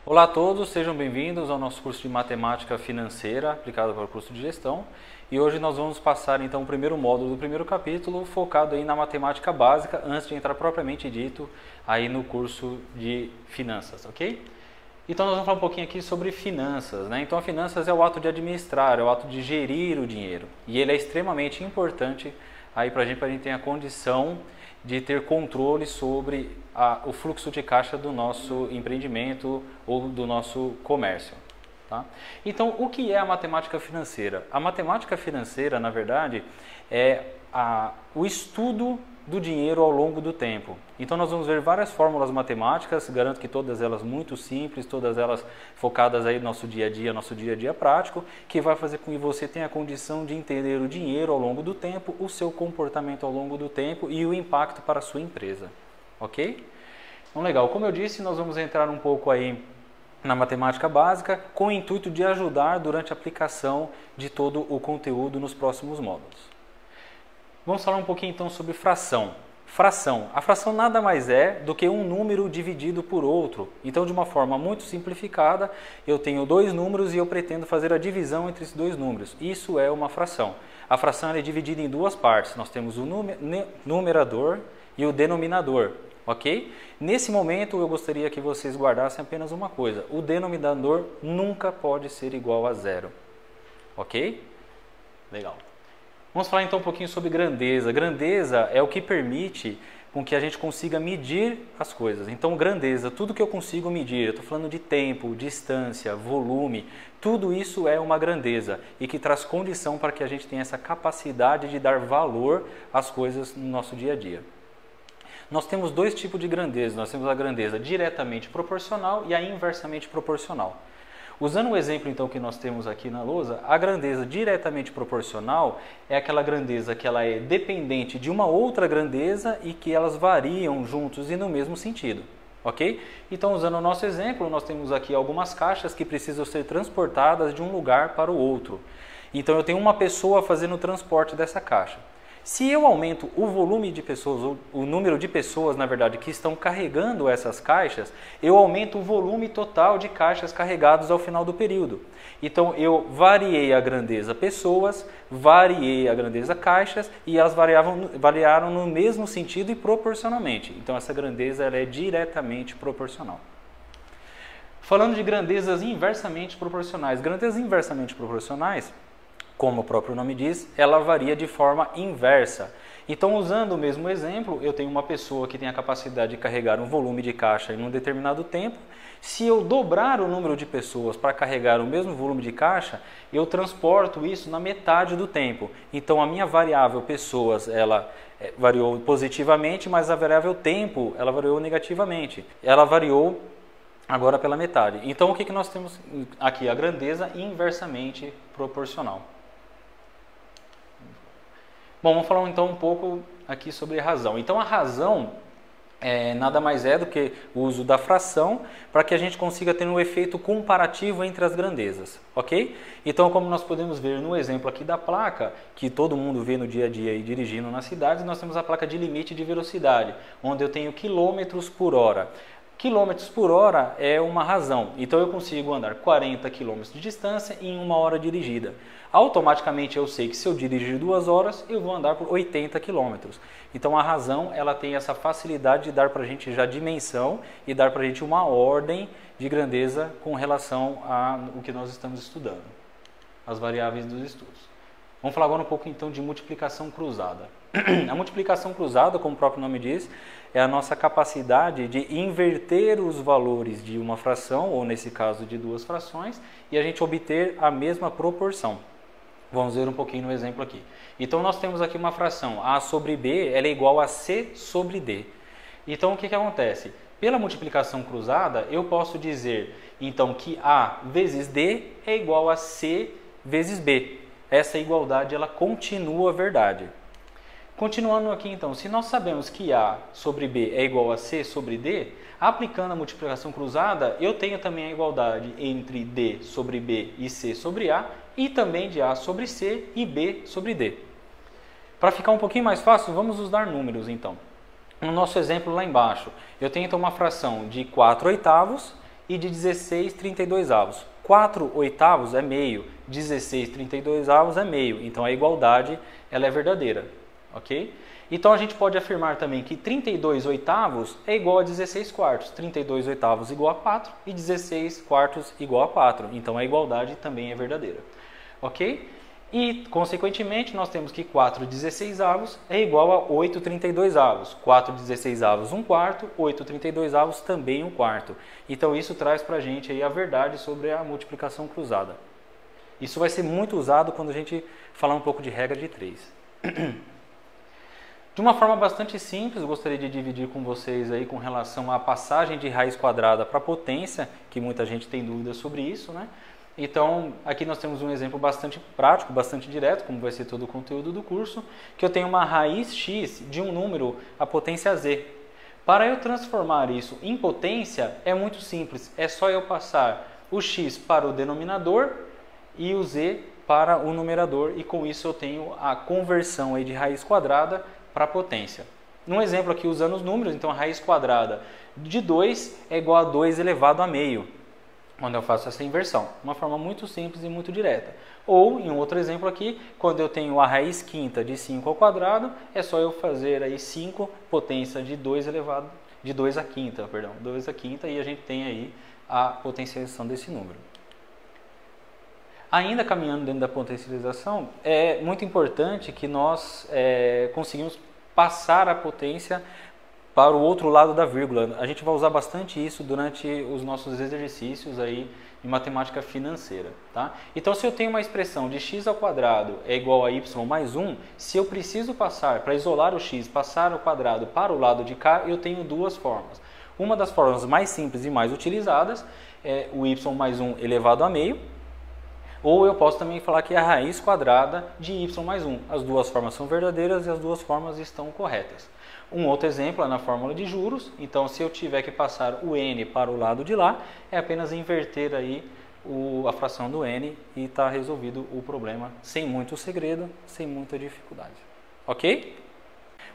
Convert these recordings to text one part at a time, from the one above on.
Olá a todos, sejam bem-vindos ao nosso curso de Matemática Financeira aplicado para o curso de Gestão. E hoje nós vamos passar então o primeiro módulo do primeiro capítulo, focado aí na matemática básica, antes de entrar propriamente dito aí no curso de Finanças, ok? Então nós vamos falar um pouquinho aqui sobre finanças, né? Então a finanças é o ato de administrar, é o ato de gerir o dinheiro. E ele é extremamente importante aí para a gente ter a condição de ter controle sobre o fluxo de caixa do nosso empreendimento ou do nosso comércio. Tá? Então, o que é a matemática financeira? A matemática financeira, na verdade, é o estudo do dinheiro ao longo do tempo. Então, nós vamos ver várias fórmulas matemáticas, garanto que todas elas muito simples, todas elas focadas aí no nosso dia a dia prático, que vai fazer com que você tenha a condição de entender o dinheiro ao longo do tempo, o seu comportamento ao longo do tempo e o impacto para a sua empresa. Ok? Então, legal. Como eu disse, nós vamos entrar um pouco aí na matemática básica com o intuito de ajudar durante a aplicação de todo o conteúdo nos próximos módulos. Vamos falar um pouquinho então sobre fração. Fração. A fração nada mais é do que um número dividido por outro. Então, de uma forma muito simplificada, eu tenho dois números e eu pretendo fazer a divisão entre esses dois números. Isso é uma fração. A fração é dividida em duas partes. Nós temos o numerador e o denominador. Ok? Nesse momento, eu gostaria que vocês guardassem apenas uma coisa. O denominador nunca pode ser igual a zero. Ok? Legal. Vamos falar então um pouquinho sobre grandeza. Grandeza é o que permite com que a gente consiga medir as coisas. Então, grandeza, tudo que eu consigo medir, eu estou falando de tempo, distância, volume, tudo isso é uma grandeza e que traz condição para que a gente tenha essa capacidade de dar valor às coisas no nosso dia a dia. Nós temos dois tipos de grandeza. Nós temos a grandeza diretamente proporcional e a inversamente proporcional. Usando o exemplo então que nós temos aqui na lousa, a grandeza diretamente proporcional é aquela grandeza que ela é dependente de uma outra grandeza e que elas variam juntos e no mesmo sentido. Ok? Então, usando o nosso exemplo, nós temos aqui algumas caixas que precisam ser transportadas de um lugar para o outro. Então, eu tenho uma pessoa fazendo o transporte dessa caixa. Se eu aumento o volume de pessoas, ou o número de pessoas, na verdade, que estão carregando essas caixas, eu aumento o volume total de caixas carregados ao final do período. Então, eu variei a grandeza pessoas, variei a grandeza caixas e elas variaram no mesmo sentido e proporcionalmente. Então, essa grandeza ela é diretamente proporcional. Falando de grandezas inversamente proporcionais. Grandezas inversamente proporcionais, como o próprio nome diz, ela varia de forma inversa. Então, usando o mesmo exemplo, eu tenho uma pessoa que tem a capacidade de carregar um volume de caixa em um determinado tempo. Se eu dobrar o número de pessoas para carregar o mesmo volume de caixa, eu transporto isso na metade do tempo. Então, a minha variável pessoas, ela variou positivamente, mas a variável tempo, ela variou negativamente. Ela variou agora pela metade. Então, o que nós temos aqui? A grandeza inversamente proporcional. Bom, vamos falar então um pouco aqui sobre a razão. Então, a razão nada mais é do que o uso da fração para que a gente consiga ter um efeito comparativo entre as grandezas, ok? Então, como nós podemos ver no exemplo aqui da placa, que todo mundo vê no dia a dia e dirigindo nas cidades, nós temos a placa de limite de velocidade, onde eu tenho quilômetros por hora. Quilômetros por hora é uma razão, então eu consigo andar 40 km de distância em 1 hora dirigida. Automaticamente eu sei que se eu dirigir 2 horas, eu vou andar por 80 km. Então a razão ela tem essa facilidade de dar para a gente já dimensão e dar para a gente uma ordem de grandeza com relação ao que nós estamos estudando, as variáveis dos estudos. Vamos falar agora um pouco então de multiplicação cruzada. A multiplicação cruzada, como o próprio nome diz, é a nossa capacidade de inverter os valores de uma fração, ou nesse caso de duas frações, e a gente obter a mesma proporção. Vamos ver um pouquinho no exemplo aqui. Então nós temos aqui uma fração, A sobre B ela é igual a C sobre D. Então o que acontece? Pela multiplicação cruzada, eu posso dizer então que A vezes D é igual a C vezes B. Essa igualdade ela continua verdade. Continuando aqui então, se nós sabemos que A sobre B é igual a C sobre D, aplicando a multiplicação cruzada, eu tenho também a igualdade entre D sobre B e C sobre A, e também de A sobre C e B sobre D. Para ficar um pouquinho mais fácil, vamos usar números então. No nosso exemplo lá embaixo, eu tenho então uma fração de 4/8 e de 16/32. 4/8 é meio, 16/32 é meio. Então a igualdade ela é verdadeira, ok? Então a gente pode afirmar também que 32/8 é igual a 16/4. 32/8 igual a 4 e 16/4 igual a 4. Então a igualdade também é verdadeira, ok? E, consequentemente, nós temos que 4/16 é igual a 8/32. 4/16 1/4, 8/32 também 1/4. Então isso traz para a gente aí a verdade sobre a multiplicação cruzada. Isso vai ser muito usado quando a gente falar um pouco de regra de 3. De uma forma bastante simples, eu gostaria de dividir com vocês aí com relação à passagem de raiz quadrada para potência, que muita gente tem dúvidas sobre isso, né? Então, aqui nós temos um exemplo bastante prático, bastante direto, como vai ser todo o conteúdo do curso, que eu tenho uma raiz x de um número, a potência z. Para eu transformar isso em potência, é muito simples, é só eu passar o x para o denominador e o z para o numerador, e com isso eu tenho a conversão aí de raiz quadrada para potência. Num exemplo aqui usando os números, então a raiz quadrada de 2 é igual a 2 elevado a meio. Quando eu faço essa inversão, uma forma muito simples e muito direta. Ou, em um outro exemplo aqui, quando eu tenho a raiz quinta de 5 ao quadrado, é só eu fazer aí 5 potência de 2 elevado, de 2 à quinta, perdão, 2 à quinta, e a gente tem aí a potencialização desse número. Ainda caminhando dentro da potencialização, é muito importante que nós conseguimos passar a potência para o outro lado da vírgula. A gente vai usar bastante isso durante os nossos exercícios aí de matemática financeira, tá? Então, se eu tenho uma expressão de x ao quadrado é igual a y mais 1, se eu preciso passar, para isolar o x, passar o quadrado para o lado de cá, eu tenho duas formas. Uma das formas mais simples e mais utilizadas é o y mais 1 elevado a meio, ou eu posso também falar que é a raiz quadrada de y mais 1. As duas formas são verdadeiras e as duas formas estão corretas. Um outro exemplo é na fórmula de juros. Então, se eu tiver que passar o n para o lado de lá, é apenas inverter aí a fração do n e está resolvido o problema sem muito segredo, sem muita dificuldade. Ok?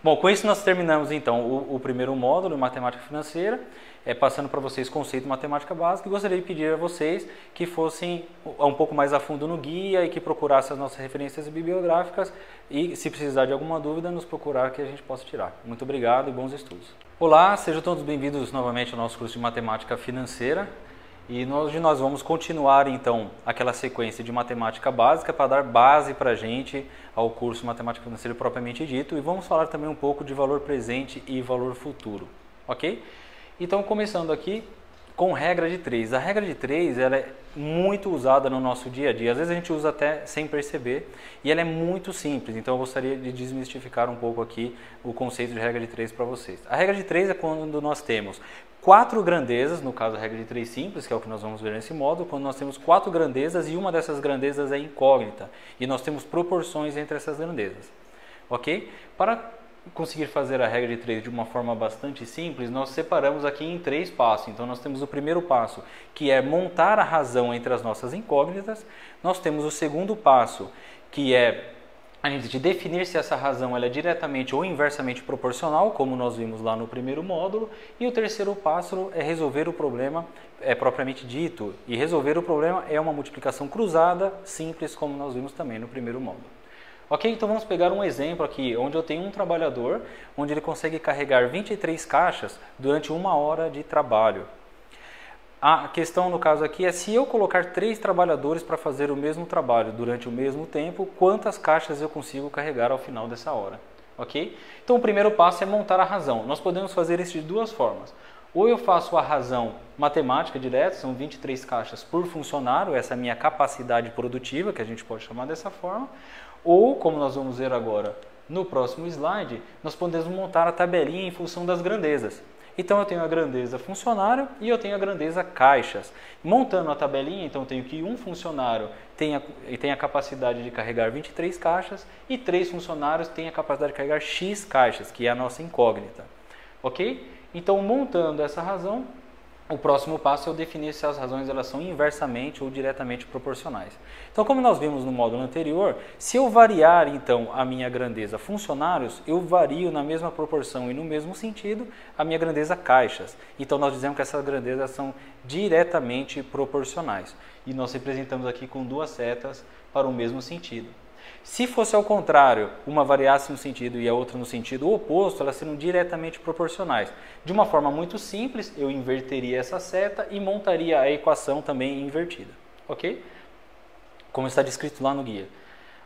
Bom, com isso nós terminamos então o primeiro módulo de matemática financeira, passando para vocês conceito de matemática básica, e gostaria de pedir a vocês que fossem um pouco mais a fundo no guia e que procurassem as nossas referências bibliográficas e, se precisar de alguma dúvida, nos procurar que a gente possa tirar. Muito obrigado e bons estudos. Olá, sejam todos bem-vindos novamente ao nosso curso de matemática financeira. E hoje nós vamos continuar então aquela sequência de matemática básica para dar base para a gente ao curso de matemática financeira propriamente dito, e vamos falar também um pouco de valor presente e valor futuro, ok? Então, começando aqui com regra de 3. A regra de 3 ela é muito usada no nosso dia a dia, às vezes a gente usa até sem perceber, e ela é muito simples, então eu gostaria de desmistificar um pouco aqui o conceito de regra de 3 para vocês. A regra de 3 é quando nós temos 4 grandezas, no caso a regra de 3 simples, que é o que nós vamos ver nesse módulo, quando nós temos 4 grandezas e uma dessas grandezas é incógnita, e nós temos proporções entre essas grandezas, ok? Para conseguir fazer a regra de 3 de uma forma bastante simples, nós separamos aqui em 3 passos. Então nós temos o primeiro passo, que é montar a razão entre as nossas incógnitas. Nós temos o segundo passo, que é a gente definir se essa razão ela é diretamente ou inversamente proporcional, como nós vimos lá no primeiro módulo. E o terceiro passo é resolver o problema propriamente dito. E resolver o problema é uma multiplicação cruzada, simples, como nós vimos também no primeiro módulo. Ok, então vamos pegar um exemplo aqui, onde eu tenho um trabalhador, onde ele consegue carregar 23 caixas durante 1 hora de trabalho. A questão no caso aqui é se eu colocar 3 trabalhadores para fazer o mesmo trabalho durante o mesmo tempo, quantas caixas eu consigo carregar ao final dessa hora. Ok? Então o primeiro passo é montar a razão. Nós podemos fazer isso de duas formas. Ou eu faço a razão matemática direta, são 23 caixas por funcionário, essa é a minha capacidade produtiva, que a gente pode chamar dessa forma. Ou, como nós vamos ver agora no próximo slide, nós podemos montar a tabelinha em função das grandezas. Então eu tenho a grandeza funcionário e eu tenho a grandeza caixas. Montando a tabelinha, então eu tenho que um funcionário tem a capacidade de carregar 23 caixas e 3 funcionários têm a capacidade de carregar X caixas, que é a nossa incógnita. Ok? Então, montando essa razão, o próximo passo é eu definir se as razões elas são inversamente ou diretamente proporcionais. Então, como nós vimos no módulo anterior, se eu variar então a minha grandeza funcionários, eu vario na mesma proporção e no mesmo sentido a minha grandeza caixas. Então, nós dizemos que essas grandezas são diretamente proporcionais. E nós representamos aqui com duas setas para o mesmo sentido. Se fosse ao contrário, uma variasse no sentido e a outra no sentido oposto, elas seriam diretamente proporcionais. De uma forma muito simples, eu inverteria essa seta e montaria a equação também invertida. Ok? Como está descrito lá no guia.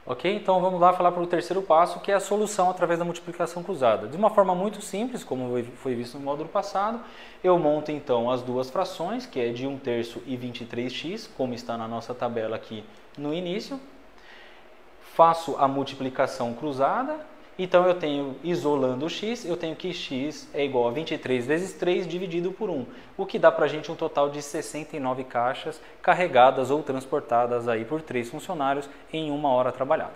Ok? Então vamos lá falar para o terceiro passo, que é a solução através da multiplicação cruzada. De uma forma muito simples, como foi visto no módulo passado, eu monto então as duas frações, que é de 1/3 e 23x, como está na nossa tabela aqui no início. Faço a multiplicação cruzada, então eu tenho, isolando o x, eu tenho que x é igual a 23 vezes 3 dividido por 1, o que dá para a gente um total de 69 caixas carregadas ou transportadas aí por 3 funcionários em 1 hora trabalhada.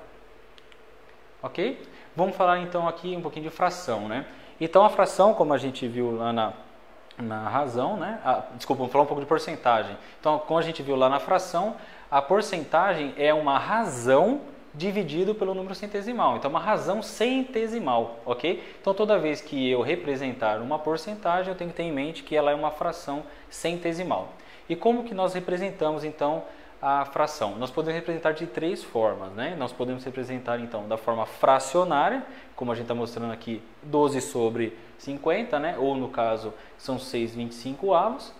Ok? Vamos falar então aqui um pouquinho de fração, né? Então a fração, como a gente viu lá na razão, né? Desculpa, vamos falar um pouco de porcentagem. Então, como a gente viu lá na fração, a porcentagem é uma razão dividido pelo número centesimal. Então, uma razão centesimal, ok? Então, toda vez que eu representar uma porcentagem, eu tenho que ter em mente que ela é uma fração centesimal. E como que nós representamos, então, a fração? Nós podemos representar de 3 formas, né? Nós podemos representar, então, da forma fracionária, como a gente está mostrando aqui, 12/50, né? Ou, no caso, são 6/25.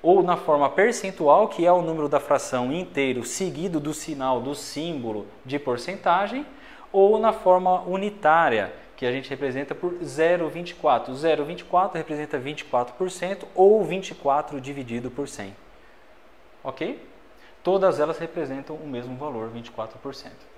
Ou na forma percentual, que é o número da fração inteiro seguido do sinal, do símbolo de porcentagem, ou na forma unitária, que a gente representa por 0,24. 0,24 representa 24% ou 24 dividido por 100. Ok? Todas elas representam o mesmo valor, 24%.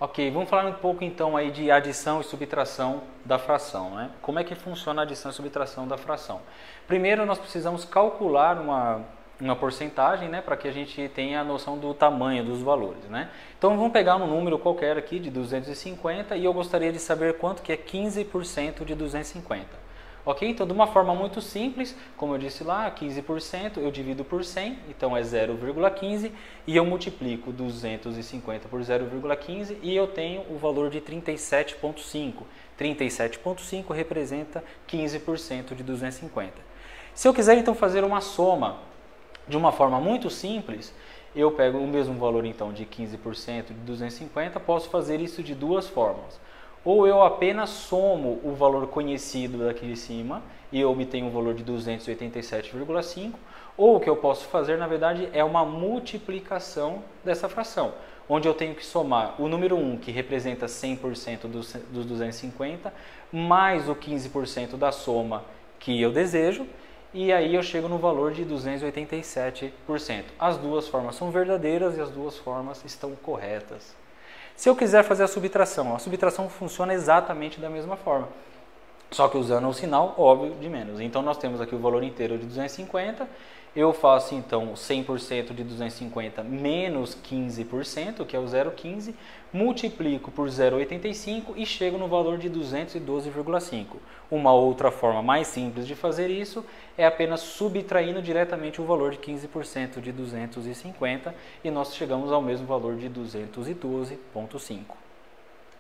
Ok, vamos falar um pouco então aí de adição e subtração da fração, né? Como é que funciona a adição e subtração da fração? Primeiro nós precisamos calcular uma porcentagem, né, para que a gente tenha a noção do tamanho dos valores, né? Então vamos pegar um número qualquer aqui de 250 e eu gostaria de saber quanto que é 15% de 250. Ok? Então, de uma forma muito simples, como eu disse lá, 15% eu divido por 100, então é 0,15, e eu multiplico 250 por 0,15 e eu tenho o valor de 37,5. 37,5 representa 15% de 250. Se eu quiser, então, fazer uma soma de uma forma muito simples, eu pego o mesmo valor, então, de 15% de 250, posso fazer isso de duas formas. Ou eu apenas somo o valor conhecido daqui de cima e eu obtenho um valor de 287,5, ou o que eu posso fazer, na verdade, é uma multiplicação dessa fração, onde eu tenho que somar o número 1, que representa 100% dos 250, mais o 15% da soma que eu desejo, e aí eu chego no valor de 287%. As duas formas são verdadeiras e as duas formas estão corretas. Se eu quiser fazer a subtração funciona exatamente da mesma forma, só que usando o sinal óbvio de menos. Então nós temos aqui o valor inteiro de 250, eu faço então 100% de 250 menos 15%, que é o 0,15, multiplico por 0,85 e chego no valor de 212,5. Uma outra forma mais simples de fazer isso é apenas subtraindo diretamente o valor de 15% de 250 e nós chegamos ao mesmo valor de 212,5.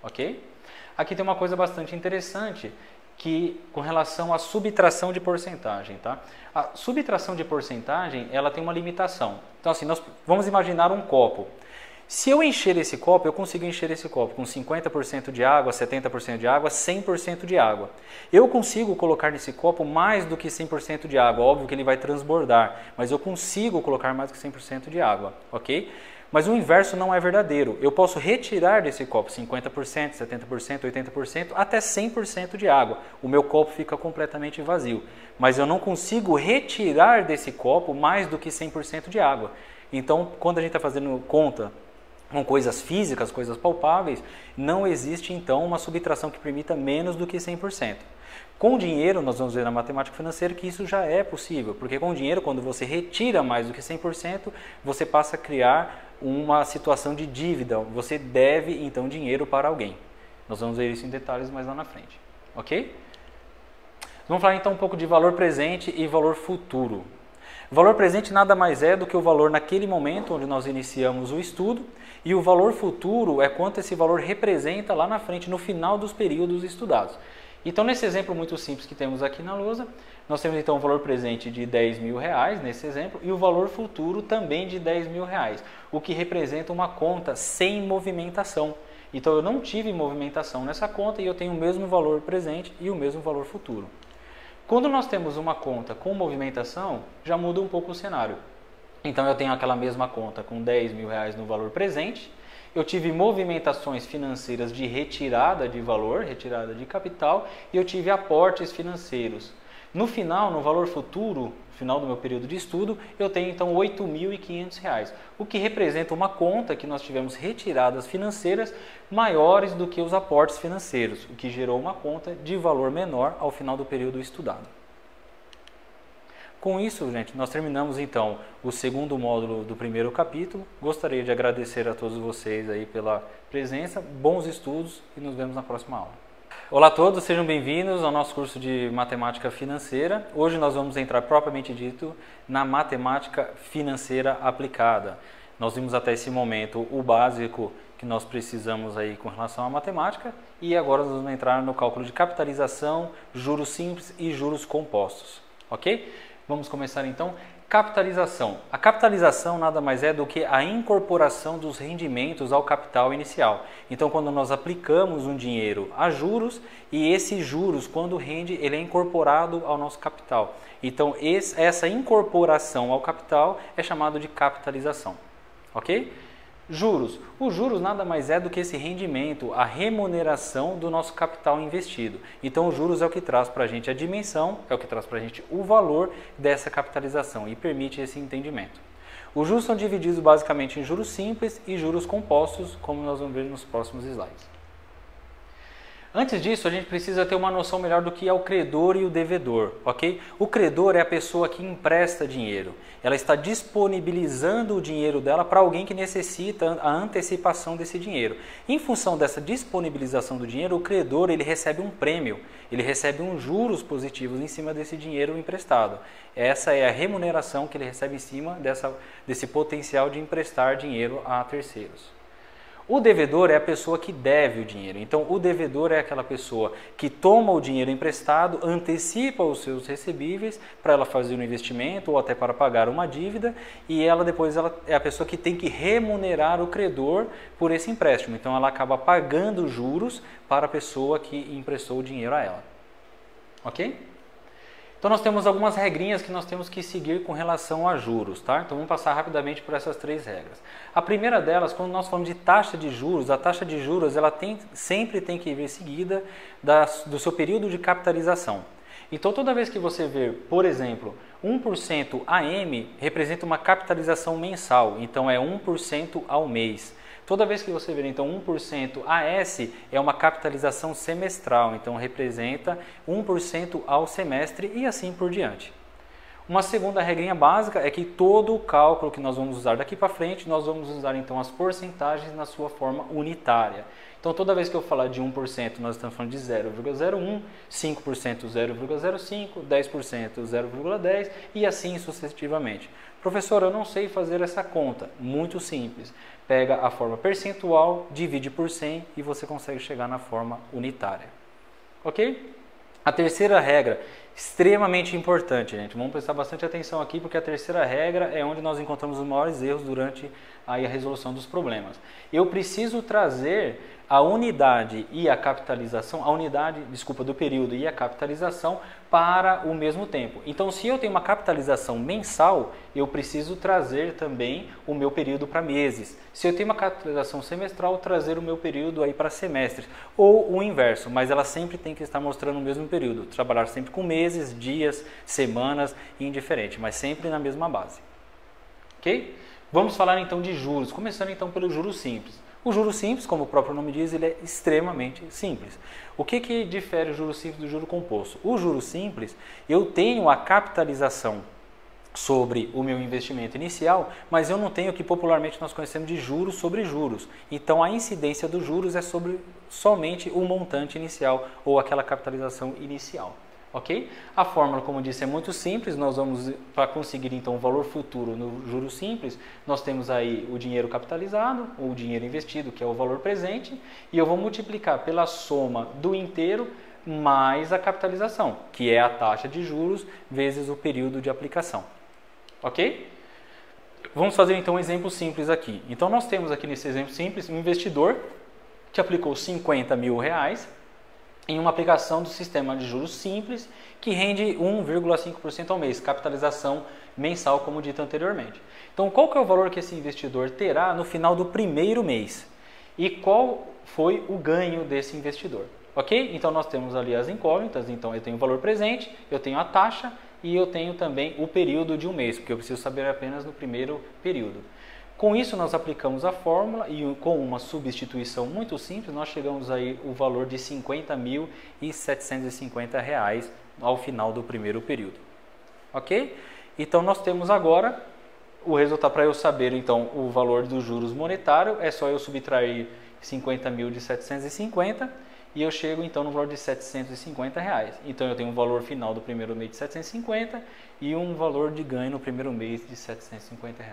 Ok? Aqui tem uma coisa bastante interessante, que com relação à subtração de porcentagem, tá? A subtração de porcentagem, ela tem uma limitação. Então assim, nós vamos imaginar um copo. Se eu encher esse copo, eu consigo encher esse copo com 50% de água, 70% de água, 100% de água. Eu consigo colocar nesse copo mais do que 100% de água, óbvio que ele vai transbordar, mas eu consigo colocar mais do que 100% de água, ok? Mas o inverso não é verdadeiro. Eu posso retirar desse copo 50%, 70%, 80%, até 100% de água. O meu copo fica completamente vazio. Mas eu não consigo retirar desse copo mais do que 100% de água. Então, quando a gente está fazendo conta com coisas físicas, coisas palpáveis, não existe então uma subtração que permita menos do que 100%. Com dinheiro, nós vamos ver na matemática financeira que isso já é possível, porque com dinheiro, quando você retira mais do que 100%, você passa a criar uma situação de dívida, você deve então dinheiro para alguém. Nós vamos ver isso em detalhes mais lá na frente, ok? Vamos falar então um pouco de valor presente e valor futuro. O valor presente nada mais é do que o valor naquele momento onde nós iniciamos o estudo, e o valor futuro é quanto esse valor representa lá na frente, no final dos períodos estudados. Então, nesse exemplo muito simples que temos aqui na lousa, nós temos então o valor presente de R$10.000 nesse exemplo e o valor futuro também de R$10.000, o que representa uma conta sem movimentação. Então, eu não tive movimentação nessa conta e eu tenho o mesmo valor presente e o mesmo valor futuro. Quando nós temos uma conta com movimentação, já muda um pouco o cenário. Então, eu tenho aquela mesma conta com R$10.000 no valor presente, eu tive movimentações financeiras de retirada de valor, retirada de capital, e eu tive aportes financeiros. No final, no valor futuro, final do meu período de estudo, eu tenho então R$8.500, o que representa uma conta que nós tivemos retiradas financeiras maiores do que os aportes financeiros, o que gerou uma conta de valor menor ao final do período estudado. Com isso, gente, nós terminamos então o segundo módulo do primeiro capítulo. Gostaria de agradecer a todos vocês aí pela presença, bons estudos e nos vemos na próxima aula. Olá a todos, sejam bem-vindos ao nosso curso de Matemática Financeira. Hoje nós vamos entrar propriamente dito na Matemática Financeira Aplicada. Nós vimos até esse momento o básico que nós precisamos aí com relação à matemática e agora nós vamos entrar no cálculo de capitalização, juros simples e juros compostos, ok? Vamos começar então. Capitalização. A capitalização nada mais é do que a incorporação dos rendimentos ao capital inicial. Então, quando nós aplicamos um dinheiro a juros e esses juros, quando rende, ele é incorporado ao nosso capital. Então, essa incorporação ao capital é chamado de capitalização. Ok? Juros. Os juros nada mais é do que esse rendimento, a remuneração do nosso capital investido. Então, os juros é o que traz para a gente a dimensão, é o que traz para a gente o valor dessa capitalização e permite esse entendimento. Os juros são divididos basicamente em juros simples e juros compostos, como nós vamos ver nos próximos slides. Antes disso, a gente precisa ter uma noção melhor do que é o credor e o devedor, ok? O credor é a pessoa que empresta dinheiro. Ela está disponibilizando o dinheiro dela para alguém que necessita a antecipação desse dinheiro. Em função dessa disponibilização do dinheiro, o credor ele recebe um prêmio, ele recebe uns juros positivos em cima desse dinheiro emprestado. Essa é a remuneração que ele recebe em cima desse potencial de emprestar dinheiro a terceiros. O devedor é a pessoa que deve o dinheiro. Então, o devedor é aquela pessoa que toma o dinheiro emprestado, antecipa os seus recebíveis para ela fazer um investimento ou até para pagar uma dívida e ela é a pessoa que tem que remunerar o credor por esse empréstimo. Então, ela acaba pagando juros para a pessoa que emprestou o dinheiro a ela. Ok? Então, nós temos algumas regrinhas que nós temos que seguir com relação a juros, tá? Então, vamos passar rapidamente por essas três regras. A primeira delas, quando nós falamos de taxa de juros, a taxa de juros ela sempre tem que vir seguida do seu período de capitalização. Então, toda vez que você ver, por exemplo, 1% AM representa uma capitalização mensal, então é 1% ao mês. Toda vez que você ver, então, 1% AS é uma capitalização semestral, então representa 1% ao semestre e assim por diante. Uma segunda regrinha básica é que todo o cálculo que nós vamos usar daqui para frente, nós vamos usar então as porcentagens na sua forma unitária. Então, toda vez que eu falar de 1%, nós estamos falando de 0,01, 5% 0,05, 10% 0,10 e assim sucessivamente. Professor, eu não sei fazer essa conta. Muito simples. Pega a forma percentual, divide por 100 e você consegue chegar na forma unitária. Ok? A terceira regra, extremamente importante, gente. Vamos prestar bastante atenção aqui, porque a terceira regra é onde nós encontramos os maiores erros durante a resolução dos problemas. Eu preciso trazer a unidade e a capitalização, do período e a capitalização para o mesmo tempo. Então, se eu tenho uma capitalização mensal, eu preciso trazer também o meu período para meses. Se eu tenho uma capitalização semestral, trazer o meu período aí para semestres. Ou o inverso, mas ela sempre tem que estar mostrando o mesmo período. Trabalhar sempre com meses, dias, semanas, indiferente, mas sempre na mesma base. Ok? Vamos falar então de juros, começando então pelo juros simples. O juros simples, como o próprio nome diz, ele é extremamente simples. O que difere o juros simples do juro composto? O juros simples, eu tenho a capitalização sobre o meu investimento inicial, mas eu não tenho o que popularmente nós conhecemos de juros sobre juros. Então, a incidência dos juros é sobre somente o montante inicial ou aquela capitalização inicial. Ok? A fórmula, como eu disse, é muito simples. Nós vamos, para conseguir então o valor futuro no juro simples, nós temos aí o dinheiro capitalizado, ou o dinheiro investido, que é o valor presente, e eu vou multiplicar pela soma do inteiro mais a capitalização, que é a taxa de juros vezes o período de aplicação. Ok? Vamos fazer então um exemplo simples aqui. Então nós temos aqui nesse exemplo simples um investidor que aplicou 50 mil reais em uma aplicação do sistema de juros simples que rende 1,5% ao mês, capitalização mensal, como dito anteriormente. Então, qual que é o valor que esse investidor terá no final do primeiro mês? E qual foi o ganho desse investidor? Ok? Então, nós temos ali as incógnitas. Então, eu tenho o valor presente, eu tenho a taxa e eu tenho também o período de um mês, porque eu preciso saber apenas no primeiro período. Com isso, nós aplicamos a fórmula e com uma substituição muito simples, nós chegamos aí o valor de R$ 50.750 ao final do primeiro período. Ok? Então, nós temos agora o resultado. Para eu saber então o valor dos juros monetário, é só eu subtrair 50.000 de 750 e eu chego então no valor de R$ 750. Então, eu tenho um valor final do primeiro mês de 750 e um valor de ganho no primeiro mês de R$ 750.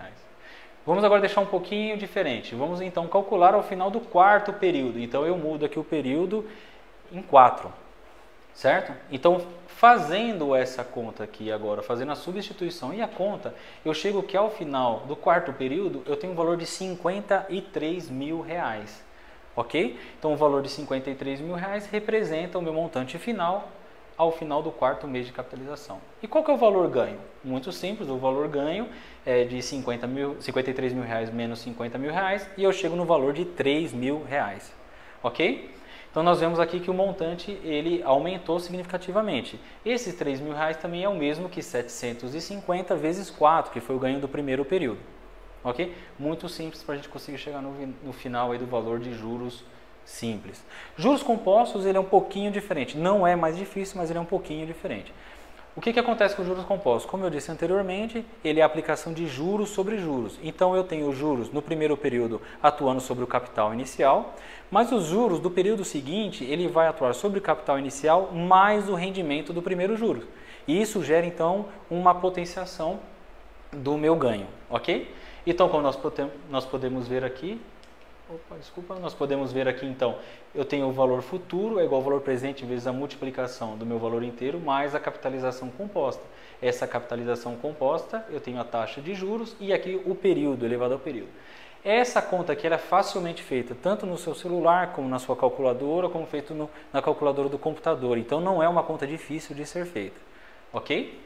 Vamos agora deixar um pouquinho diferente. Vamos então calcular ao final do quarto período. Então eu mudo aqui o período em 4, certo? Então fazendo essa conta aqui agora, fazendo a substituição e a conta, eu chego que ao final do quarto período eu tenho um valor de R$ 53 mil. Ok? Então o valor de R$ 53 mil representa o meu montante final ao final do quarto mês de capitalização. E qual que é o valor ganho? Muito simples, o valor ganho é de 53 mil reais menos 50 mil reais e eu chego no valor de 3 mil reais. Ok? Então nós vemos aqui que o montante ele aumentou significativamente. Esses 3 mil reais também é o mesmo que 750 vezes 4, que foi o ganho do primeiro período. Ok? Muito simples para a gente conseguir chegar no final aí do valor de juros simples. Juros compostos ele é um pouquinho diferente, não é mais difícil, mas ele é um pouquinho diferente. O que acontece com os juros compostos? Como eu disse anteriormente, ele é a aplicação de juros sobre juros. Então eu tenho os juros no primeiro período atuando sobre o capital inicial, mas os juros do período seguinte ele vai atuar sobre o capital inicial mais o rendimento do primeiro juro. E isso gera então uma potenciação do meu ganho, ok? Então como nós podemos ver aqui, nós podemos ver aqui então, eu tenho o valor futuro é igual ao valor presente vezes a multiplicação do meu valor inteiro mais a capitalização composta. Essa capitalização composta, eu tenho a taxa de juros e aqui o período elevado ao período. Essa conta aqui ela é facilmente feita tanto no seu celular como na sua calculadora, como feito na calculadora do computador. Então não é uma conta difícil de ser feita, ok?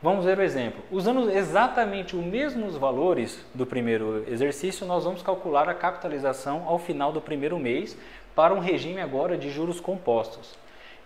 Vamos ver o exemplo. Usando exatamente os mesmos valores do primeiro exercício, nós vamos calcular a capitalização ao final do primeiro mês para um regime agora de juros compostos.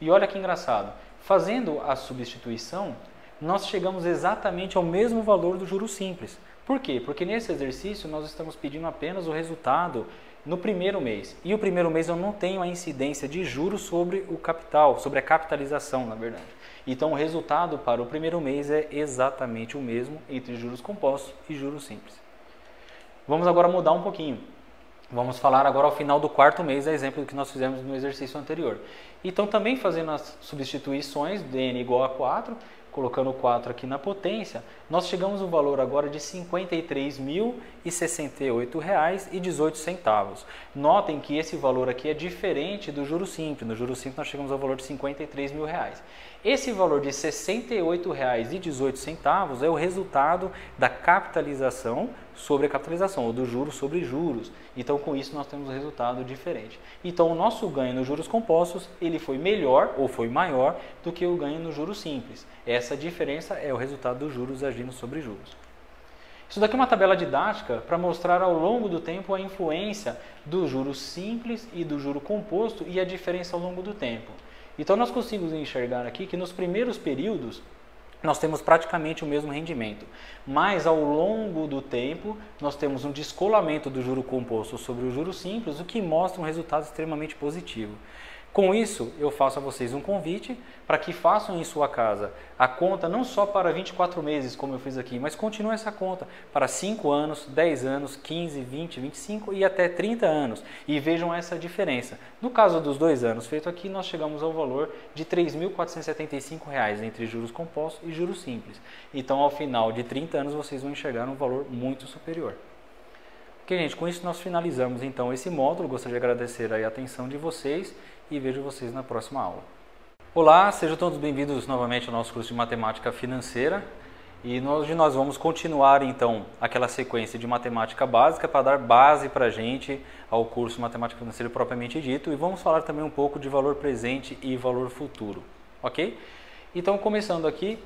E olha que engraçado, fazendo a substituição, nós chegamos exatamente ao mesmo valor do juro simples. Por quê? Porque nesse exercício nós estamos pedindo apenas o resultado no primeiro mês. E o primeiro mês eu não tenho a incidência de juros sobre o capital, sobre a capitalização, na verdade. Então, o resultado para o primeiro mês é exatamente o mesmo entre juros compostos e juros simples. Vamos agora mudar um pouquinho. Vamos falar agora ao final do quarto mês, exemplo do que nós fizemos no exercício anterior. Então, também fazendo as substituições, dn igual a 4, colocando o 4 aqui na potência, nós chegamos ao valor agora de R$ 53.068,18. Notem que esse valor aqui é diferente do juro simples. No juro simples nós chegamos ao valor de R$ 53 mil. Esse valor de R$ 68,18 é o resultado da capitalização sobre a capitalização, ou do juros sobre juros. Então, com isso, nós temos um resultado diferente. Então, o nosso ganho nos juros compostos, ele foi melhor ou foi maior do que o ganho no juros simples. Essa diferença é o resultado dos juros agindo sobre juros. Isso daqui é uma tabela didática para mostrar ao longo do tempo a influência do juro simples e do juro composto e a diferença ao longo do tempo. Então, nós conseguimos enxergar aqui que nos primeiros períodos nós temos praticamente o mesmo rendimento, mas ao longo do tempo nós temos um descolamento do juro composto sobre o juro simples, o que mostra um resultado extremamente positivo. Com isso, eu faço a vocês um convite para que façam em sua casa a conta não só para 24 meses, como eu fiz aqui, mas continue essa conta para 5 anos, 10 anos, 15, 20, 25 e até 30 anos. E vejam essa diferença. No caso dos 2 anos feito aqui, nós chegamos ao valor de R$ 3.475 entre juros compostos e juros simples. Então, ao final de 30 anos, vocês vão enxergar um valor muito superior. Ok, gente, com isso nós finalizamos então esse módulo. Gostaria de agradecer a atenção de vocês e vejo vocês na próxima aula. Olá, sejam todos bem-vindos novamente ao nosso curso de Matemática Financeira. E hoje nós vamos continuar então aquela sequência de matemática básica para dar base para a gente ao curso Matemática Financeira propriamente dito. E vamos falar também um pouco de valor presente e valor futuro, ok? Então, começando aqui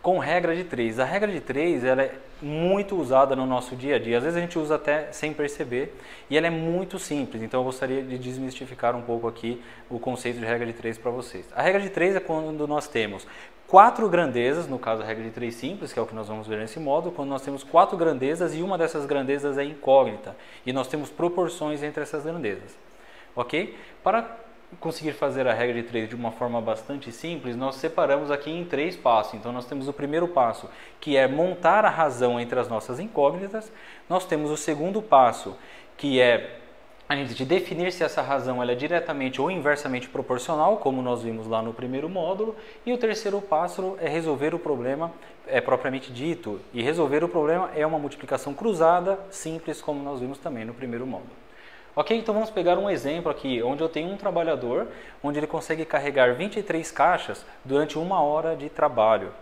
com regra de 3. A regra de 3 ela é muito usada no nosso dia a dia. Às vezes a gente usa até sem perceber e ela é muito simples. Então eu gostaria de desmistificar um pouco aqui o conceito de regra de 3 para vocês. A regra de 3 é quando nós temos 4 grandezas, no caso a regra de 3 simples, que é o que nós vamos ver nesse módulo, quando nós temos 4 grandezas e uma dessas grandezas é incógnita e nós temos proporções entre essas grandezas. Ok? Para conseguir fazer a regra de 3 de uma forma bastante simples, nós separamos aqui em 3 passos. Então nós temos o primeiro passo, que é montar a razão entre as nossas incógnitas. Nós temos o segundo passo, que é a gente definir se essa razão ela é diretamente ou inversamente proporcional, como nós vimos lá no primeiro módulo. E o terceiro passo é resolver o problema propriamente dito. E resolver o problema é uma multiplicação cruzada, simples, como nós vimos também no primeiro módulo. Ok, então vamos pegar um exemplo aqui, onde eu tenho um trabalhador, onde ele consegue carregar 23 caixas durante 1 hora de trabalho.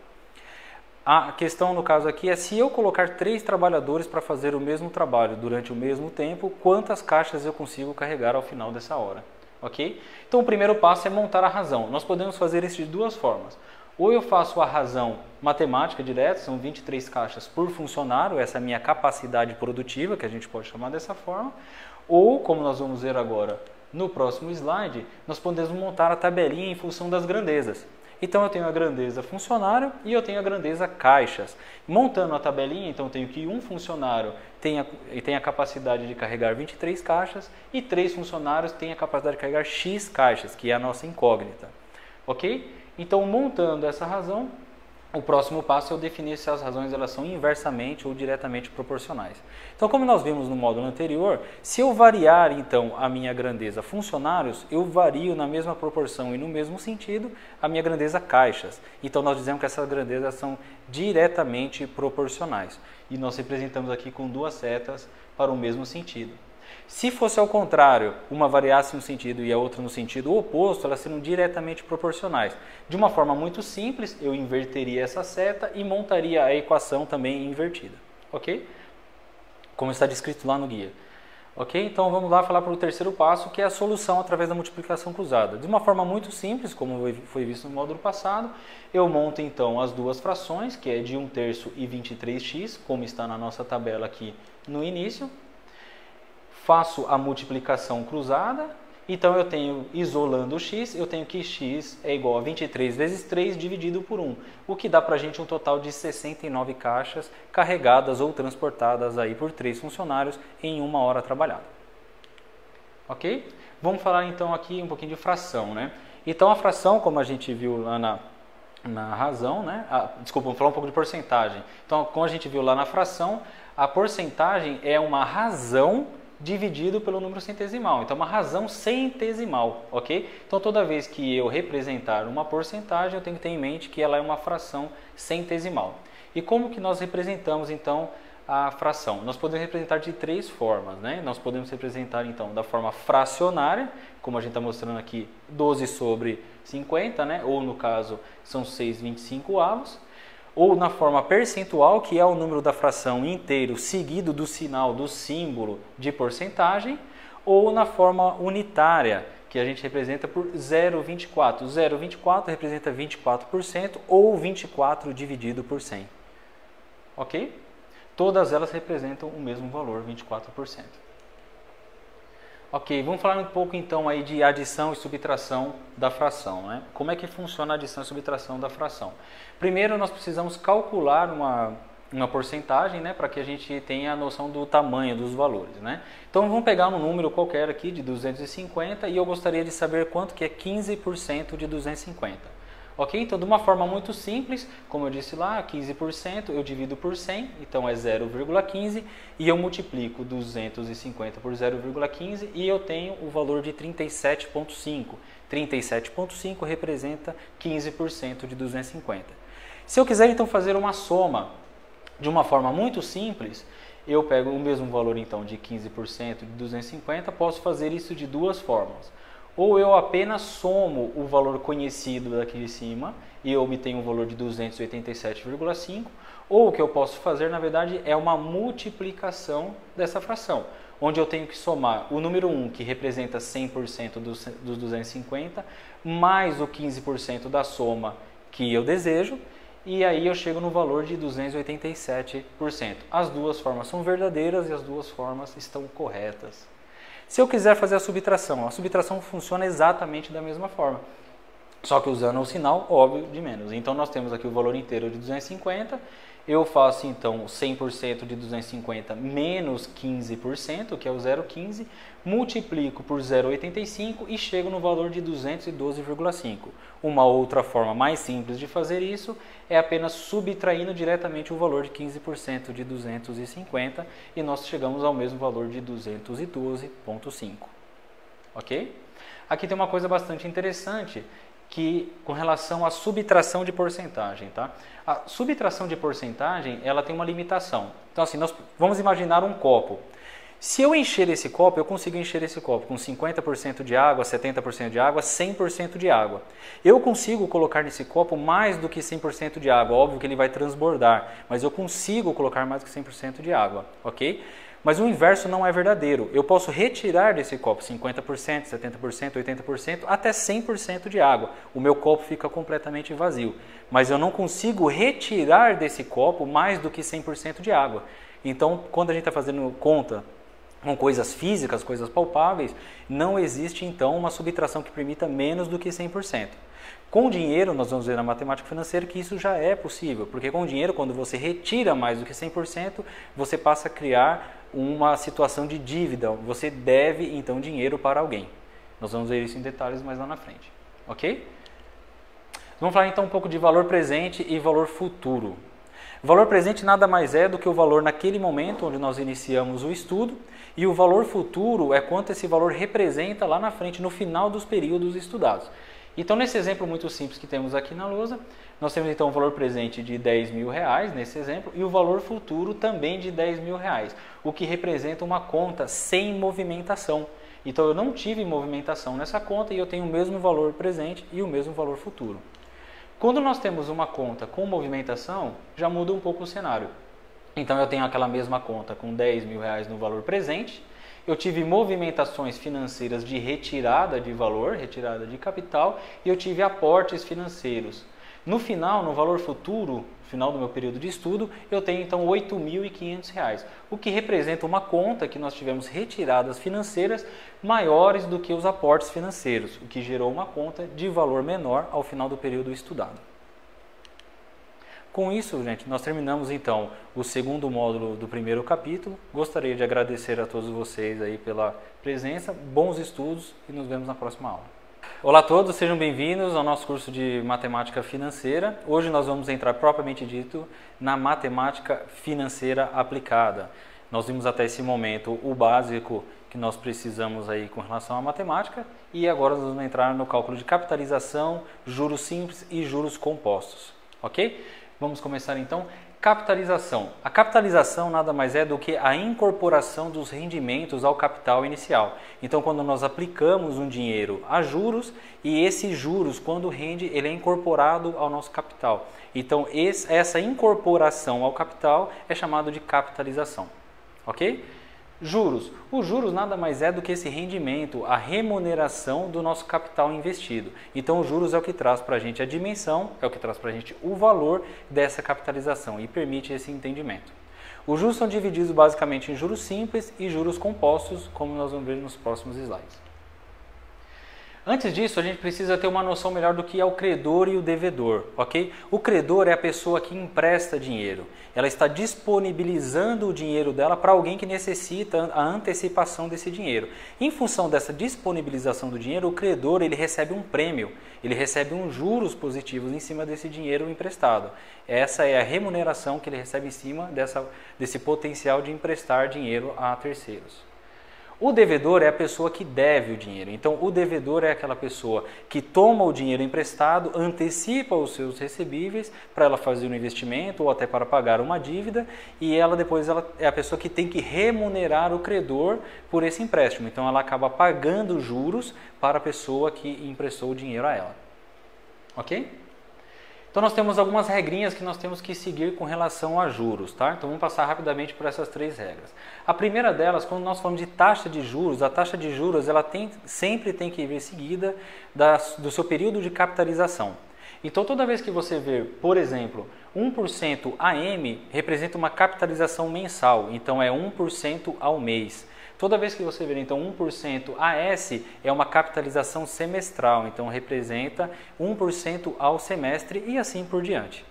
A questão no caso aqui é se eu colocar 3 trabalhadores para fazer o mesmo trabalho durante o mesmo tempo, quantas caixas eu consigo carregar ao final dessa hora. Ok? Então o primeiro passo é montar a razão. Nós podemos fazer isso de 2 formas. Ou eu faço a razão matemática direta, são 23 caixas por funcionário, essa é a minha capacidade produtiva, que a gente pode chamar dessa forma. Ou, como nós vamos ver agora no próximo slide, nós podemos montar a tabelinha em função das grandezas. Então eu tenho a grandeza funcionário e eu tenho a grandeza caixas. Montando a tabelinha, então eu tenho que um funcionário tem a capacidade de carregar 23 caixas e 3 funcionários têm a capacidade de carregar X caixas, que é a nossa incógnita. Ok? Então, montando essa razão, o próximo passo é eu definir se as razões elas são inversamente ou diretamente proporcionais. Então, como nós vimos no módulo anterior, se eu variar então a minha grandeza funcionários, eu vario na mesma proporção e no mesmo sentido a minha grandeza caixas. Então, nós dizemos que essas grandezas são diretamente proporcionais. E nós representamos aqui com 2 setas para o mesmo sentido. Se fosse ao contrário, uma variasse no sentido e a outra no sentido oposto, elas seriam diretamente proporcionais. De uma forma muito simples, eu inverteria essa seta e montaria a equação também invertida. Ok? Como está descrito lá no guia. Ok? Então vamos lá falar para o terceiro passo, que é a solução através da multiplicação cruzada. De uma forma muito simples, como foi visto no módulo passado, eu monto então as 2 frações, que é de 1/3 e 23x, como está na nossa tabela aqui no início. Faço a multiplicação cruzada, então eu tenho, isolando o x, eu tenho que x é igual a 23 vezes 3 dividido por 1, o que dá para a gente um total de 69 caixas carregadas ou transportadas aí por 3 funcionários em 1 hora trabalhada. Ok? Vamos falar então aqui um pouquinho de fração, né? Então a fração, como a gente viu lá na razão, né? Desculpa, vamos falar um pouco de porcentagem. Então, como a gente viu lá na fração, a porcentagem é uma razão dividido pelo número centesimal. Então, uma razão centesimal, ok? Então, toda vez que eu representar uma porcentagem, eu tenho que ter em mente que ela é uma fração centesimal. E como que nós representamos, então, a fração? Nós podemos representar de 3 formas, né? Nós podemos representar, então, da forma fracionária, como a gente está mostrando aqui, 12/50, né? Ou, no caso, são 6/25. Ou na forma percentual, que é o número da fração inteiro seguido do sinal, do símbolo de porcentagem, ou na forma unitária, que a gente representa por 0,24. 0,24 representa 24% ou 24 dividido por 100. Ok? Todas elas representam o mesmo valor, 24%. Ok, vamos falar um pouco então aí de adição e subtração da fração, né? Como é que funciona a adição e subtração da fração? Primeiro nós precisamos calcular uma porcentagem, né, para que a gente tenha a noção do tamanho dos valores, né? Então vamos pegar um número qualquer aqui de 250 e eu gostaria de saber quanto que é 15% de 250. Ok? Então de uma forma muito simples, como eu disse lá, 15% eu divido por 100, então é 0,15 e eu multiplico 250 por 0,15 e eu tenho o valor de 37,5. 37,5 representa 15% de 250. Se eu quiser então fazer uma soma de uma forma muito simples, eu pego o mesmo valor então de 15% de 250, posso fazer isso de duas formas. Ou eu apenas somo o valor conhecido daqui de cima e eu obtenho um valor de 287,5, ou o que eu posso fazer na verdade é uma multiplicação dessa fração, onde eu tenho que somar o número 1, que representa 100% dos 250, mais o 15% da soma que eu desejo, e aí eu chego no valor de 287%. As duas formas são verdadeiras e as duas formas estão corretas. Se eu quiser fazer a subtração funciona exatamente da mesma forma, só que usando o sinal óbvio de menos. Então nós temos aqui o valor inteiro de 250, eu faço então 100% de 250 menos 15%, que é o 0,15, multiplico por 0,85 e chego no valor de 212,5. Uma outra forma mais simples de fazer isso é apenas subtraindo diretamente o valor de 15% de 250 e nós chegamos ao mesmo valor de 212,5. Ok? Aqui tem uma coisa bastante interessante que com relação à subtração de porcentagem, tá? A subtração de porcentagem, ela tem uma limitação. Então assim, nós vamos imaginar um copo. Se eu encher esse copo, eu consigo encher esse copo com 50% de água, 70% de água, 100% de água. Eu consigo colocar nesse copo mais do que 100% de água, óbvio que ele vai transbordar, mas eu consigo colocar mais do que 100% de água, ok? Mas o inverso não é verdadeiro. Eu posso retirar desse copo 50%, 70%, 80%, até 100% de água. O meu copo fica completamente vazio. Mas eu não consigo retirar desse copo mais do que 100% de água. Então, quando a gente está fazendo conta com coisas físicas, coisas palpáveis, não existe então uma subtração que permita menos do que 100%. Com dinheiro, nós vamos ver na matemática financeira que isso já é possível, porque com dinheiro, quando você retira mais do que 100%, você passa a criar uma situação de dívida, você deve então dinheiro para alguém. Nós vamos ver isso em detalhes mais lá na frente, ok? Vamos falar então um pouco de valor presente e valor futuro. O valor presente nada mais é do que o valor naquele momento onde nós iniciamos o estudo, e o valor futuro é quanto esse valor representa lá na frente, no final dos períodos estudados. Então, nesse exemplo muito simples que temos aqui na lousa, nós temos então o valor presente de R$10.000 nesse exemplo e o valor futuro também de R$10.000, o que representa uma conta sem movimentação. Então, eu não tive movimentação nessa conta e eu tenho o mesmo valor presente e o mesmo valor futuro. Quando nós temos uma conta com movimentação, já muda um pouco o cenário. Então, eu tenho aquela mesma conta com R$10.000 no valor presente, eu tive movimentações financeiras de retirada de valor, retirada de capital, e eu tive aportes financeiros. No final, no valor futuro, final do meu período de estudo, eu tenho então R$8.500, o que representa uma conta que nós tivemos retiradas financeiras maiores do que os aportes financeiros, o que gerou uma conta de valor menor ao final do período estudado. Com isso, gente, nós terminamos então o segundo módulo do primeiro capítulo. Gostaria de agradecer a todos vocês aí pela presença, bons estudos e nos vemos na próxima aula. Olá a todos, sejam bem-vindos ao nosso curso de Matemática Financeira. Hoje nós vamos entrar propriamente dito na Matemática Financeira Aplicada. Nós vimos até esse momento o básico que nós precisamos aí com relação à matemática e agora nós vamos entrar no cálculo de capitalização, juros simples e juros compostos, ok? Vamos começar então. Capitalização. A capitalização nada mais é do que a incorporação dos rendimentos ao capital inicial. Então, quando nós aplicamos um dinheiro a juros e esses juros, quando rende, ele é incorporado ao nosso capital. Então, essa incorporação ao capital é chamado de capitalização. Ok? Juros. Os juros nada mais é do que esse rendimento, a remuneração do nosso capital investido. Então, os juros é o que traz para a gente a dimensão, é o que traz para a gente o valor dessa capitalização e permite esse entendimento. Os juros são divididos basicamente em juros simples e juros compostos, como nós vamos ver nos próximos slides. Antes disso, a gente precisa ter uma noção melhor do que é o credor e o devedor, ok? O credor é a pessoa que empresta dinheiro. Ela está disponibilizando o dinheiro dela para alguém que necessita a antecipação desse dinheiro. Em função dessa disponibilização do dinheiro, o credor ele recebe um prêmio, ele recebe uns juros positivos em cima desse dinheiro emprestado. Essa é a remuneração que ele recebe em cima desse potencial de emprestar dinheiro a terceiros. O devedor é a pessoa que deve o dinheiro. Então, o devedor é aquela pessoa que toma o dinheiro emprestado, antecipa os seus recebíveis para ela fazer um investimento ou até para pagar uma dívida e ela é a pessoa que tem que remunerar o credor por esse empréstimo. Então, ela acaba pagando juros para a pessoa que emprestou o dinheiro a ela. Ok? Então nós temos algumas regrinhas que nós temos que seguir com relação a juros, tá? Então vamos passar rapidamente por essas 3 regras. A primeira delas, quando nós falamos de taxa de juros, a taxa de juros ela sempre tem que vir seguida do seu período de capitalização. Então toda vez que você ver, por exemplo, 1% AM representa uma capitalização mensal, então é 1% ao mês. Toda vez que você ver, então, 1% AS é uma capitalização semestral, então representa 1% ao semestre e assim por diante.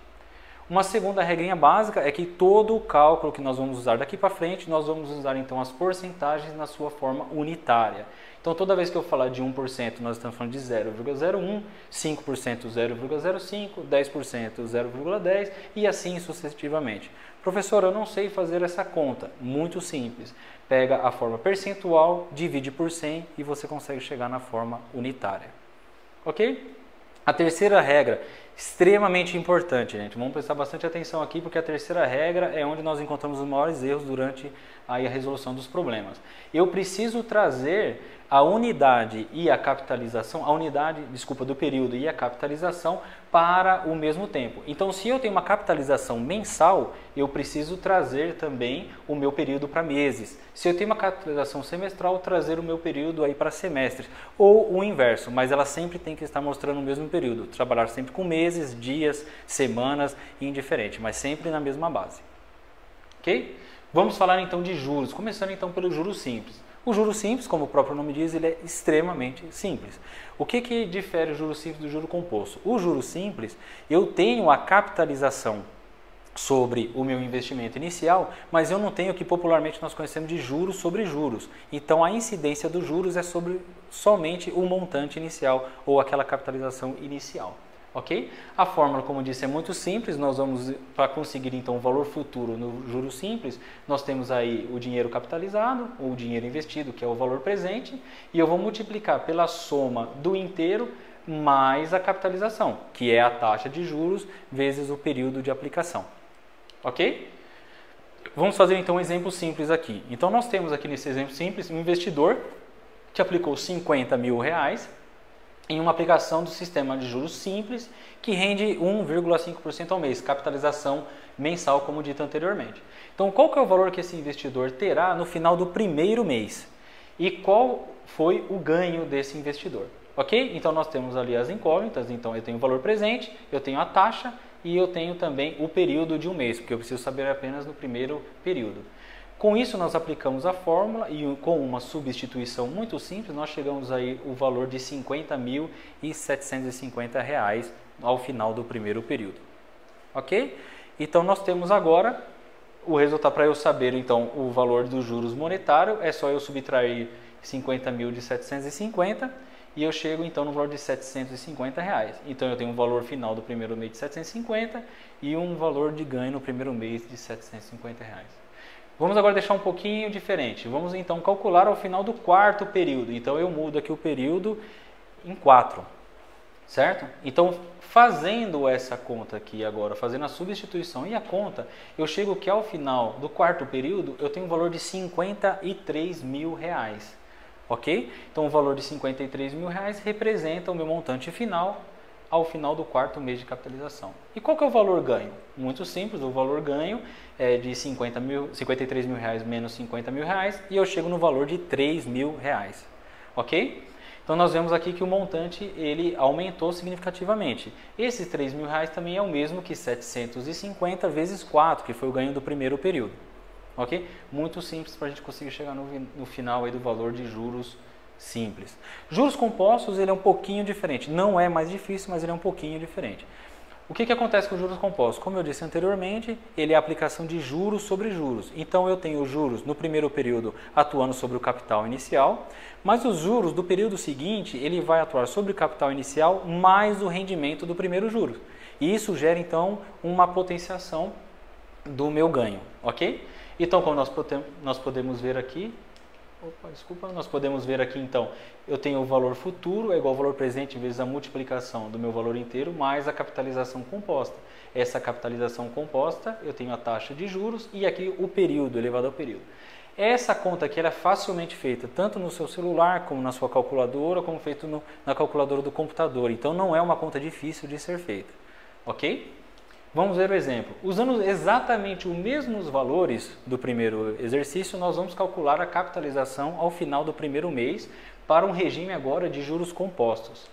Uma segunda regrinha básica é que todo o cálculo que nós vamos usar daqui para frente, nós vamos usar então as porcentagens na sua forma unitária. Então toda vez que eu falar de 1%, nós estamos falando de 0,01, 5% 0,05, 10% 0,10 e assim sucessivamente. Professor, eu não sei fazer essa conta. Muito simples. Pega a forma percentual, divide por 100 e você consegue chegar na forma unitária. Ok? A terceira regra, extremamente importante, gente. Vamos prestar bastante atenção aqui porque a terceira regra é onde nós encontramos os maiores erros durante a resolução dos problemas. Eu preciso trazer a unidade e a capitalização, do período e a capitalização para o mesmo tempo. Então, se eu tenho uma capitalização mensal, eu preciso trazer também o meu período para meses. Se eu tenho uma capitalização semestral, trazer o meu período aí para semestres. Ou o inverso, mas ela sempre tem que estar mostrando o mesmo período. Trabalhar sempre com meses, dias, semanas, indiferente, mas sempre na mesma base. Ok? Vamos falar então de juros, começando então pelo juros simples. O juro simples, como o próprio nome diz, ele é extremamente simples. O que difere o juro simples do juro composto? O juro simples, eu tenho a capitalização sobre o meu investimento inicial, mas eu não tenho o que popularmente nós conhecemos de juros sobre juros. Então a incidência dos juros é sobre somente o montante inicial ou aquela capitalização inicial. Ok? A fórmula, como disse, é muito simples. Nós vamos, para conseguir então o valor futuro no juro simples, nós temos aí o dinheiro capitalizado, ou o dinheiro investido, que é o valor presente, e eu vou multiplicar pela soma do inteiro mais a capitalização, que é a taxa de juros vezes o período de aplicação. Ok? Vamos fazer então um exemplo simples aqui. Então nós temos aqui nesse exemplo simples um investidor que aplicou 50 mil reais em uma aplicação do sistema de juros simples que rende 1,5% ao mês, capitalização mensal, como dito anteriormente. Então, qual que é o valor que esse investidor terá no final do primeiro mês? E qual foi o ganho desse investidor? Ok? Então, nós temos ali as incógnitas. Então, eu tenho o valor presente, eu tenho a taxa e eu tenho também o período de um mês, porque eu preciso saber apenas no primeiro período. Com isso, nós aplicamos a fórmula e com uma substituição muito simples, nós chegamos aí o valor de R$ 50.750 ao final do primeiro período. Ok? Então, nós temos agora o resultado. Para eu saber então o valor dos juros monetários, é só eu subtrair 50.000 de 750 e eu chego então no valor de R$ 750. Então, eu tenho um valor final do primeiro mês de 750 e um valor de ganho no primeiro mês de R$ 750. Vamos agora deixar um pouquinho diferente. Vamos então calcular ao final do quarto período. Então eu mudo aqui o período em 4, certo? Então fazendo essa conta aqui agora, fazendo a substituição e a conta, eu chego que ao final do quarto período eu tenho um valor de R$ 53 mil. Ok? Então o valor de R$ 53 mil representa o meu montante final ao final do quarto mês de capitalização. E qual que é o valor ganho? Muito simples, o valor ganho é de R$ 53 mil menos R$ 50 mil e eu chego no valor de R$ 3 mil. Ok? Então nós vemos aqui que o montante ele aumentou significativamente. Esses R$ 3 mil também é o mesmo que 750 vezes 4, que foi o ganho do primeiro período. Ok? Muito simples para a gente conseguir chegar no final aí do valor de juros simples. Juros compostos, ele é um pouquinho diferente. Não é mais difícil, mas ele é um pouquinho diferente. O que acontece com os juros compostos? Como eu disse anteriormente, ele é a aplicação de juros sobre juros. Então eu tenho os juros no primeiro período atuando sobre o capital inicial, mas os juros do período seguinte, ele vai atuar sobre o capital inicial mais o rendimento do primeiro juro. E isso gera então uma potenciação do meu ganho, ok? Então, como nós podemos ver aqui, nós podemos ver aqui então, eu tenho o valor futuro é igual ao valor presente vezes a multiplicação do meu valor inteiro mais a capitalização composta. Essa capitalização composta, eu tenho a taxa de juros e aqui o período elevado ao período. Essa conta aqui ela é facilmente feita tanto no seu celular como na sua calculadora, como feito na calculadora do computador. Então não é uma conta difícil de ser feita, ok? Vamos ver o exemplo. Usando exatamente os mesmos valores do primeiro exercício, nós vamos calcular a capitalização ao final do primeiro mês para um regime agora de juros compostos.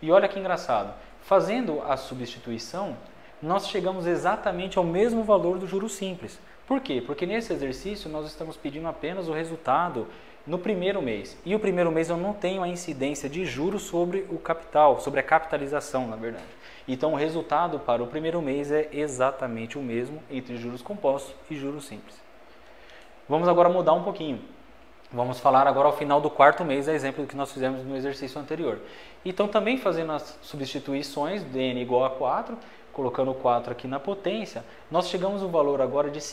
E olha que engraçado, fazendo a substituição, nós chegamos exatamente ao mesmo valor do juro simples. Por quê? Porque nesse exercício nós estamos pedindo apenas o resultado no primeiro mês. E o primeiro mês eu não tenho a incidência de juros sobre o capital, sobre a capitalização, na verdade. Então o resultado para o primeiro mês é exatamente o mesmo entre juros compostos e juros simples. Vamos agora mudar um pouquinho. Vamos falar agora ao final do quarto mês, exemplo do que nós fizemos no exercício anterior. Então também fazendo as substituições, dn igual a 4, colocando o 4 aqui na potência, nós chegamos ao valor agora de R$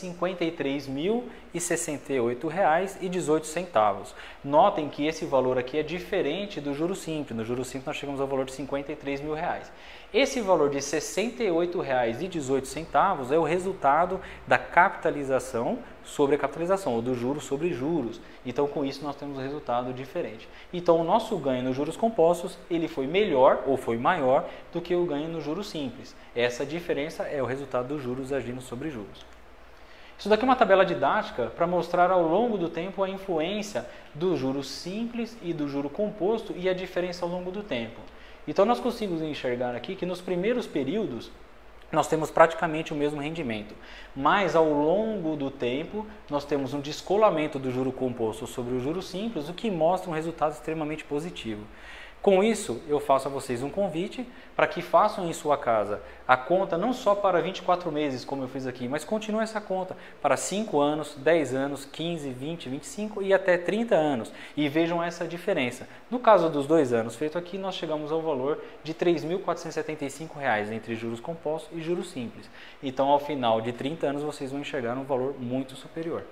53.068,18. Notem que esse valor aqui é diferente do juro simples. No juro simples nós chegamos ao valor de R$ 53 mil. Esse valor de R$ 68,18 é o resultado da capitalização sobre a capitalização, ou do juros sobre juros. Então, com isso, nós temos um resultado diferente. Então, o nosso ganho nos juros compostos, ele foi melhor ou foi maior do que o ganho no juros simples. Essa diferença é o resultado dos juros agindo sobre juros. Isso daqui é uma tabela didática para mostrar ao longo do tempo a influência do juro simples e do juro composto e a diferença ao longo do tempo. Então, nós conseguimos enxergar aqui que nos primeiros períodos nós temos praticamente o mesmo rendimento, mas ao longo do tempo nós temos um descolamento do juro composto sobre o juro simples, o que mostra um resultado extremamente positivo. Com isso, eu faço a vocês um convite para que façam em sua casa a conta não só para 24 meses, como eu fiz aqui, mas continue essa conta para 5 anos, 10 anos, 15, 20, 25 e até 30 anos. E vejam essa diferença. No caso dos 2 anos feito aqui, nós chegamos ao valor de R$ 3.475 entre juros compostos e juros simples. Então, ao final de 30 anos, vocês vão enxergar um valor muito superior.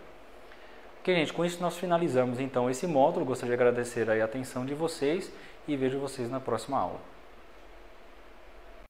Ok, gente, com isso nós finalizamos então esse módulo. Gostaria de agradecer a atenção de vocês e vejo vocês na próxima aula.